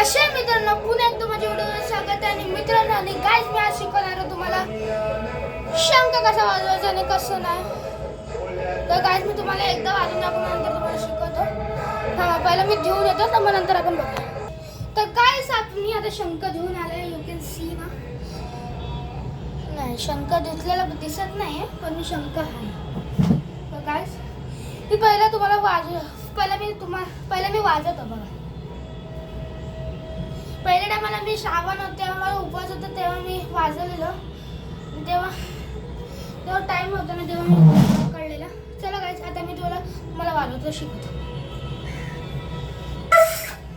कसे मित्रांनो, पुन्हा एकदा माझ्या व्हिडिओवर स्वागत आहे. आणि मित्रांनो, आणि गाइस मी आज शिकवणार आहे तुम्हाला शंख कसा वाजवायचा आणि कसं नाही. तर गाइस मी तुम्हाला एकदा वाजवून दाखवून नंतर तुम्हाला शिकवतो. हां, पहिला मी घेऊन येतो तर मग नंतर आपण बघूया. तर गाइस मी आता शंख घेऊन आले. यू कॅन सी ना. नाही, शंख धुतलेला दिसत नाही पण मी शंख आहे. तर गाइस मी पहिला तुम्हाला पहिला मी वाजवतो बघा. पहिल्या टायमाला मी श्रावण होते, मला उपवास होता, तेव्हा मी वाजवलेलं. तेव्हा टाइम होता ना, तेव्हा मी कळलेला. चला गाइस, आता मी तुम्हाला वाजवतो शिकवतो.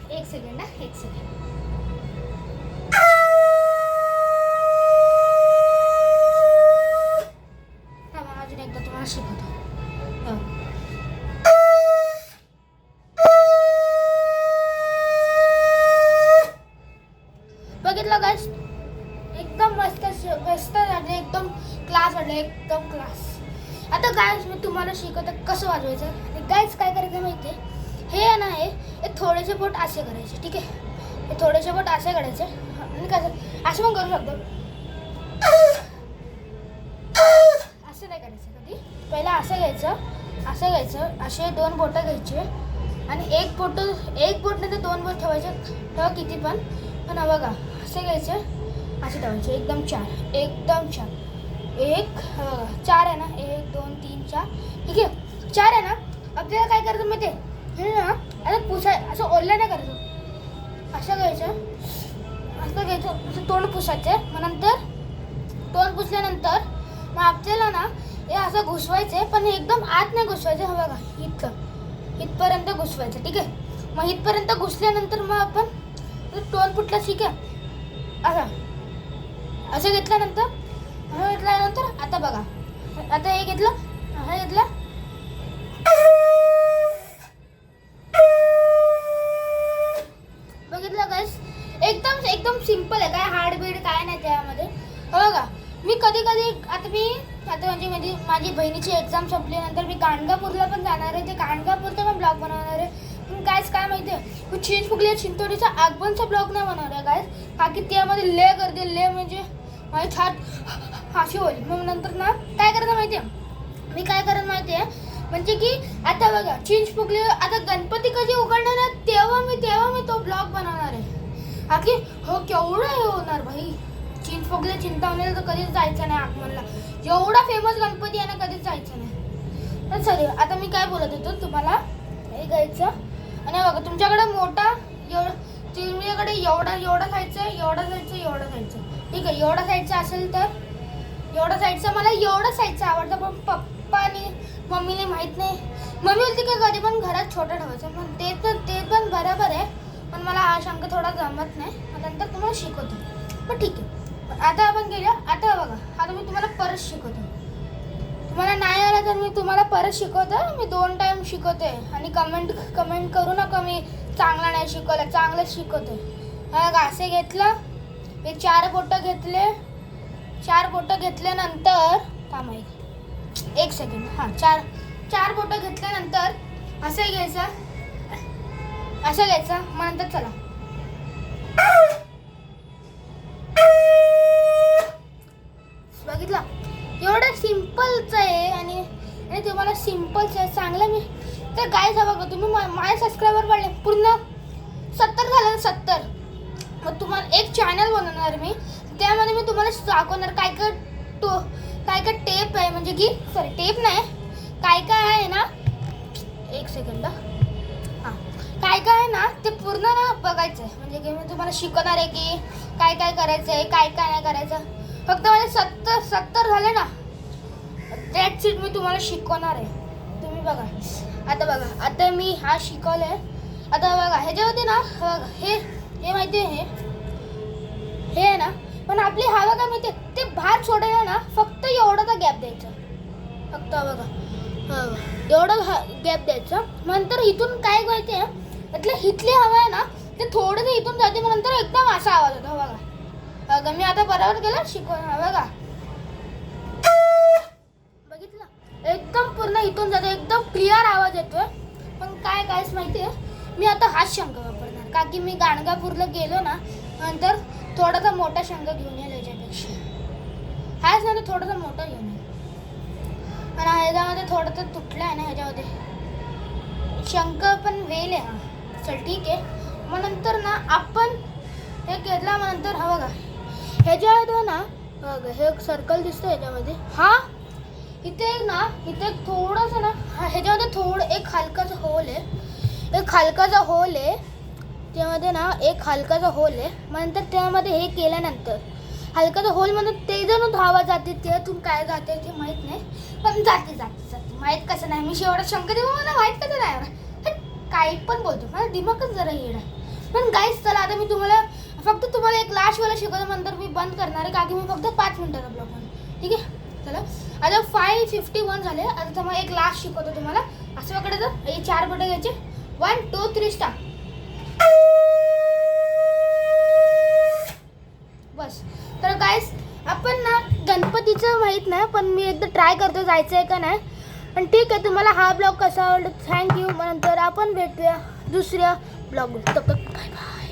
एक सेकंड. अजून एकदा तुम्हाला शिकवतो. बघितलं गाइस, एकदम मस्त वाटलं, एकदम क्लास वाटलं, एकदम क्लास. आता गाइस मी तुम्हाला शिकवतो कसं वाजवायचं. आणि गाइस काय करायचं माहिती आहे, हे आहे ना, हे थोडेसे बोट असे करायचे. ठीक आहे, हे थोडेसे बोट असे करायचे आणि कसं असं पण करू शकतो. असं नाही करायचं कधी. पहिला असं घ्यायचं, असे दोन बोटं घ्यायचे आणि एक बोट नाही तर दोन बोट ठेवायचे. ठेवा किती पण बघा, असे घ्यायचे, असे ठेवायचे. एकदम चार. एक बघा, चार आहे ना, 1 2 3 4. ठीक आहे, चार आहे ना. आपल्याला काय करायचं माहिती आहे, हे ना आता असं ओरलं नाही करायचं. असं घ्यायचं, असं तोंड पुसायचं. मग नंतर तोंड पुसल्यानंतर मग आपल्याला ना हे असं घुसवायचं, पण एकदम आत नाही घुसवायचं. हा बघा, इथपर्यंत घुसवायचं. ठीक आहे, मग इथपर्यंत घुसल्यानंतर मग आपण तोंड फुटलं. ठीक आहे, असं घेतल्यानंतर आता बघा, आता हे घेतलं. बघितलं गाइस, एकदम सिंपल आहे. काय हार्ड बीड काय नाही त्यामध्ये. बघा, मी कधी आता म्हणजे माझी बहिणीची एक्झाम संपल्यानंतर मी गाणगापूरला पण जाणार आहे. ते गाणगापूरचा पण ब्लॉग बनवणार आहे. पण गाइस काय माहिती आहे, मी चिंचफुगल्या चिंचोडीचा आगमनचा ब्लॉग नाही बनवणार आहे गाइस, का की त्यामध्ये ले गर्दी, ले म्हणजे माझी छात अशी होईल. मग नंतर ना काय करायचं माहिती आहे, मी काय करत माहिती आहे, म्हणजे की आता बघा चिंचफुगले, आता गणपती कधी उघडणार आहे तेव्हा मी तो ब्लॉग बनवणार आहे. आखी हो, केवढं हे होणार भाई. चिंचफुगले चिंतामणीला तर कधीच जायचं नाही आगमनला. एवढा फेमस गणपती आहे ना, कधीच जायचं नाही. पण सॉरी, आता मी काय बोलत होतो तुम्हाला, हे घ्यायचं आणि बघा तुमच्याकडे मोठा तुमच्याकडे एवढा साईजचं. ठीक आहे, एवढा साईजचं असेल तर एवढा साईजचं, मला एवढा साईजचं आवडतं. पण पप्पा आणि मम्मीने माहीत नाही. मम्मी बोलते की कधी पण घरात छोटं ठेवायचं, पण ते पण बरोबर आहे. पण मला हा शंख थोडा जमत नाही. नंतर तुम्हाला शिकवतो. पण ठीक आहे, आता आपण गेलो. आता बघा, आता मी तुम्हाला परत शिकवतो. तुम्हाला नाही आलं तर मी तुम्हाला परत शिकवतो. मी 2 टाइम शिकवते आणि कमेंट करू नका मी चांगला नाही शिकवलं, चांगलंच शिकवते. असे घेतलं, हे 4 बोटं घेतले. 4 बोटं घेतल्यानंतर थांबा एक सेकंड. हां, 4 बोटं घेतल्यानंतर असं घ्यायचं. मग नंतर चला, बघितलं, एवढं सिम्पलच आहे. आणि तुम्हाला सिम्पलच आहे, चांगलं. मी तर गाइस बघा, तुम्ही माझे सबस्क्रायबर वाढले, पूर्ण 70 झाले. 70. मग तुम्हाला एक चॅनल बनवणार मी, त्यामध्ये मी तुम्हाला दाखवणार काय टेप आहे, म्हणजे की सॉरी टेप नाही, काय आहे ना. एक सेकंड. हां, काय आहे ना ते पूर्ण ना बघायचं आहे. म्हणजे की मी तुम्हाला शिकवणार आहे की काय करायचं आहे, काय नाही करायचं. फक्त माझे 70 झाले ना, दॅट्स इट. मी तुम्हाला शिकवणार आहे. तुम्ही बघा, आता मी हा शिकवलं आहे. आता बघा, ह्याच्यावरती ना हे माहिती आहे, हे आहे ना. पण आपली हवा काय माहिती आहे, ते बाहेर सोडायला ना फक्त एवढाचा गॅप द्यायचा. फक्त बघा, एवढं गॅप द्यायचं. नंतर इथून काय माहिती आहे, त्यातलं हिथली हवा आहे ना, ते थोडंसं इथून जाते. मग नंतर एकदम असा आवाज होतो. बघा, मी आता बरोबर केलं शिकवून. बघा, बघितलं, एकदम पूर्ण इथून जाते, एकदम क्लिअर आवाज येतोय. पण काय माहिती आहे, मी आता हाच शंख वापरणार. का की मी गाणगापूरला गेलो ना नंतर थोडासा मोठा शंख घेऊन येईल याच्यापेक्षा. हाच ना, तर थोडासा मोठा घेऊन येईल. आणि ह्याच्यामध्ये थोडंसं तुटलं आहे ना, ह्याच्यामध्ये शंख पण वेल आहे. हां चल ठीक आहे. मग नंतर ना आपण हे घेतला. मग नंतर हा बघा ह्याच्यामध्ये ना बघा हे एक सर्कल दिसतं ह्याच्यामध्ये. हा इथे ना इथे थोडंसं ना ह्याच्यामध्ये थोडं एक हलकाचा होल आहे. एक हलकाचा होल आहे त्यामध्ये ना, एक हलकाचा होल आहे. मग नंतर त्यामध्ये हे केल्यानंतर हलकाचा होलमध्ये ते जण धावा जाते त्यातून काय जाते ते माहीत नाही, पण जाते जाते जाते माहीत कसं नाही. मी शेवटात शंकर देऊ मला माहीत कसं नाही. काही पण बोलतो, माझा दिमागच जरा येड आहे. पण गाईस चला आता मी तुम्हाला एक लास्टवाला शिकवतो, नंतर मी बंद करणार आहे का की मी फक्त 5 मिनिटाचा ब्लॉग बनतो. ठीक आहे चला. आता 5:51 झाले. आता तुम्हाला एक लास्ट शिकवतो तुम्हाला. असं पकडे तर हे 4 बटन घ्यायचे. 1 2 3 स्टार्ट. बस. तर गाईस आपण ना गणपतीचं माहीत नाही, पण मी एकदा ट्राय करतो जायचं आहे का नाही. पण ठीक आहे, तुम्हाला हा ब्लॉग कसा आवडला थँक्यू. मग नंतर आपण भेटूया दुसऱ्या ब्लॉगवर. तब तक बाय बाय.